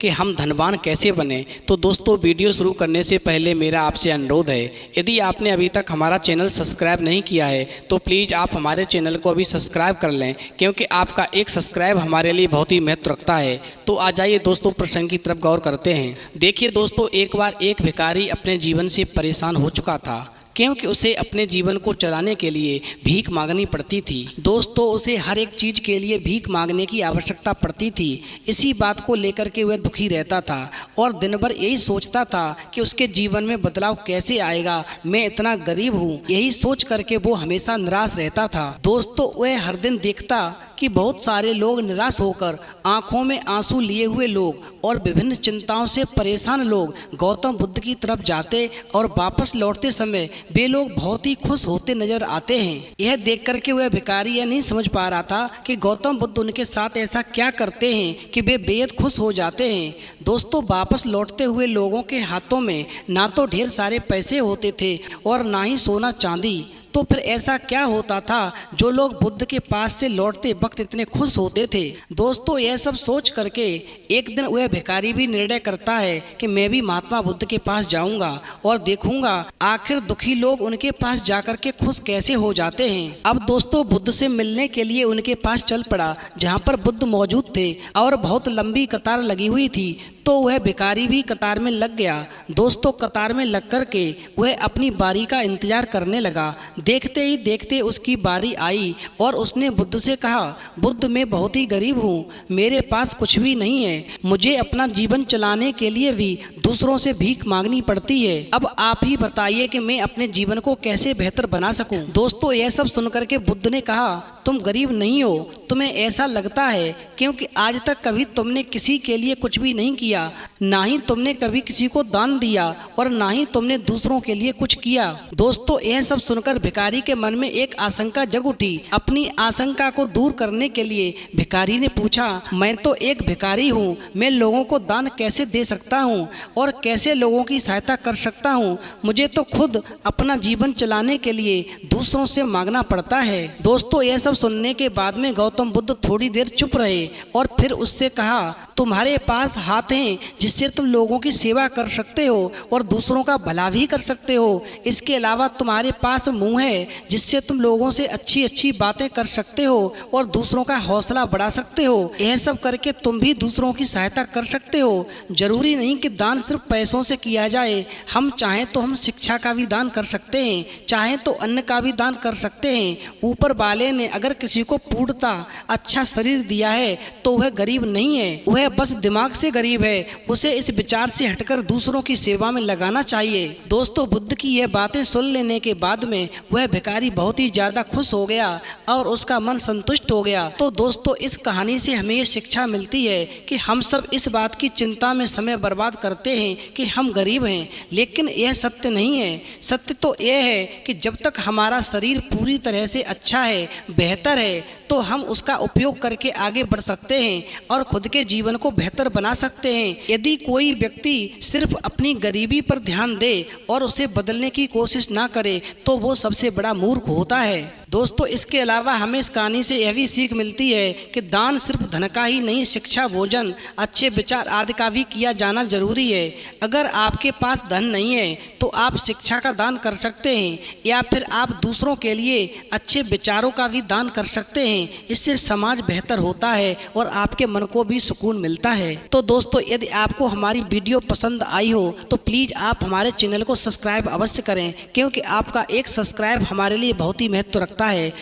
कि हम धनवान कैसे बने। तो दोस्तों, वीडियो शुरू करने से पहले मेरा आपसे अनुरोध है, यदि आपने अभी तक हमारा चैनल सब्सक्राइब नहीं किया है तो प्लीज़ आप हमारे चैनल को अभी सब्सक्राइब कर लें, क्योंकि आपका एक सब्सक्राइब हमारे लिए बहुत ही महत्व रखता है। तो आ जाइए दोस्तों, प्रसंग की तरफ गौर करते हैं। देखिए दोस्तों, एक बार एक भिखारी अपने जीवन से परेशान हो चुका था, क्योंकि उसे अपने जीवन को चलाने के लिए भीख मांगनी पड़ती थी। दोस्तों, उसे हर एक चीज़ के लिए भीख मांगने की आवश्यकता पड़ती थी। इसी बात को लेकर के वह दुखी रहता था और दिन भर यही सोचता था कि उसके जीवन में बदलाव कैसे आएगा, मैं इतना गरीब हूँ, यही सोच करके वो हमेशा निराश रहता था। दोस्तों, वह हर दिन देखता कि बहुत सारे लोग निराश होकर आंखों में आंसू लिए हुए लोग और विभिन्न चिंताओं से परेशान लोग गौतम बुद्ध की तरफ जाते और वापस लौटते समय वे लोग बहुत ही खुश होते नजर आते हैं। यह देख करके वह भिखारी यह नहीं समझ पा रहा था कि गौतम बुद्ध उनके साथ ऐसा क्या करते हैं कि वे बेहद खुश हो जाते हैं। दोस्तों, वापस लौटते हुए लोगों के हाथों में ना तो ढेर सारे पैसे होते थे और ना ही सोना चांदी। तो फिर ऐसा क्या होता था जो लोग बुद्ध के पास से लौटते वक्त इतने खुश होते थे। दोस्तों, यह सब सोच करके एक दिन वह भिखारी भी निर्णय करता है कि मैं भी महात्मा बुद्ध के पास जाऊंगा और देखूंगा आखिर दुखी लोग उनके पास जाकर के खुश कैसे हो जाते हैं। अब दोस्तों, बुद्ध से मिलने के लिए उनके पास चल पड़ा, जहाँ पर बुद्ध मौजूद थे और बहुत लंबी कतार लगी हुई थी। तो वह भिखारी भी कतार में लग गया। दोस्तों, कतार में लग कर के वह अपनी बारी का इंतजार करने लगा। देखते ही देखते उसकी बारी आई और उसने बुद्ध से कहा, बुद्ध, मैं बहुत ही गरीब हूँ, मेरे पास कुछ भी नहीं है, मुझे अपना जीवन चलाने के लिए भी दूसरों से भीख मांगनी पड़ती है। अब आप ही बताइए कि मैं अपने जीवन को कैसे बेहतर बना सकूं। दोस्तों, यह सब सुनकर के बुद्ध ने कहा, तुम गरीब नहीं हो, तुम्हें ऐसा लगता है क्योंकि आज तक कभी तुमने किसी के लिए कुछ भी नहीं किया, ना ही तुमने कभी किसी को दान दिया और ना ही तुमने दूसरों के लिए कुछ किया। दोस्तों, यह सब सुनकर भिखारी के मन में एक आशंका जग उठी। अपनी आशंका को दूर करने के लिए भिखारी ने पूछा, मैं तो एक भिखारी हूँ, मैं लोगों को दान कैसे दे सकता हूँ और कैसे लोगों की सहायता कर सकता हूँ, मुझे तो खुद अपना जीवन चलाने के लिए दूसरों से मांगना पड़ता है। दोस्तों, यह सब सुनने के बाद में गौतम बुद्ध थोड़ी देर चुप रहे और फिर उससे कहा, तुम्हारे पास हाथ हैं जिससे तुम लोगों की सेवा कर सकते हो और दूसरों का भला भी कर सकते हो। इसके अलावा तुम्हारे पास मुंह है जिससे तुम लोगों से अच्छी अच्छी बातें कर सकते हो और दूसरों का हौसला बढ़ा सकते हो। यह सब करके तुम भी दूसरों की सहायता कर सकते हो। जरूरी नहीं कि दान सिर्फ पैसों से किया जाए, हम चाहें तो हम शिक्षा का भी दान कर सकते हैं, चाहें तो अन्न का भी दान कर सकते हैं। ऊपर वाले ने अगर किसी को पूर्णता अच्छा शरीर दिया है तो वह गरीब नहीं है, वह बस दिमाग से गरीब है। उसे इस विचार से हटकर दूसरों की सेवा में लगाना चाहिए। दोस्तों, बुद्ध की यह बातें सुन लेने के बाद में वह भिखारी बहुत ही ज्यादा खुश हो गया और उसका मन संतुष्ट हो गया। तो दोस्तों, इस कहानी से हमें ये शिक्षा मिलती है कि हम सब इस बात की चिंता में समय बर्बाद करते हैं कि हम गरीब हैं, लेकिन यह सत्य नहीं है। सत्य तो यह है कि जब तक हमारा शरीर पूरी तरह से अच्छा है, बेहतर है, तो हम उसका उपयोग करके आगे बढ़ सकते हैं और खुद के जीवन को बेहतर बना सकते हैं। यदि कोई व्यक्ति सिर्फ अपनी गरीबी पर ध्यान दे और उसे बदलने की कोशिश ना करे तो वो सबसे बड़ा मूर्ख होता है। दोस्तों, इसके अलावा हमें इस कहानी से यह भी सीख मिलती है कि दान सिर्फ धन का ही नहीं, शिक्षा, भोजन, अच्छे विचार आदि का भी किया जाना जरूरी है। अगर आपके पास धन नहीं है तो आप शिक्षा का दान कर सकते हैं या फिर आप दूसरों के लिए अच्छे विचारों का भी दान कर सकते हैं। इससे समाज बेहतर होता है और आपके मन को भी सुकून मिलता है। तो दोस्तों, यदि आपको हमारी वीडियो पसंद आई हो तो प्लीज़ आप हमारे चैनल को सब्सक्राइब अवश्य करें, क्योंकि आपका एक सब्सक्राइब हमारे लिए बहुत ही महत्व रखता है।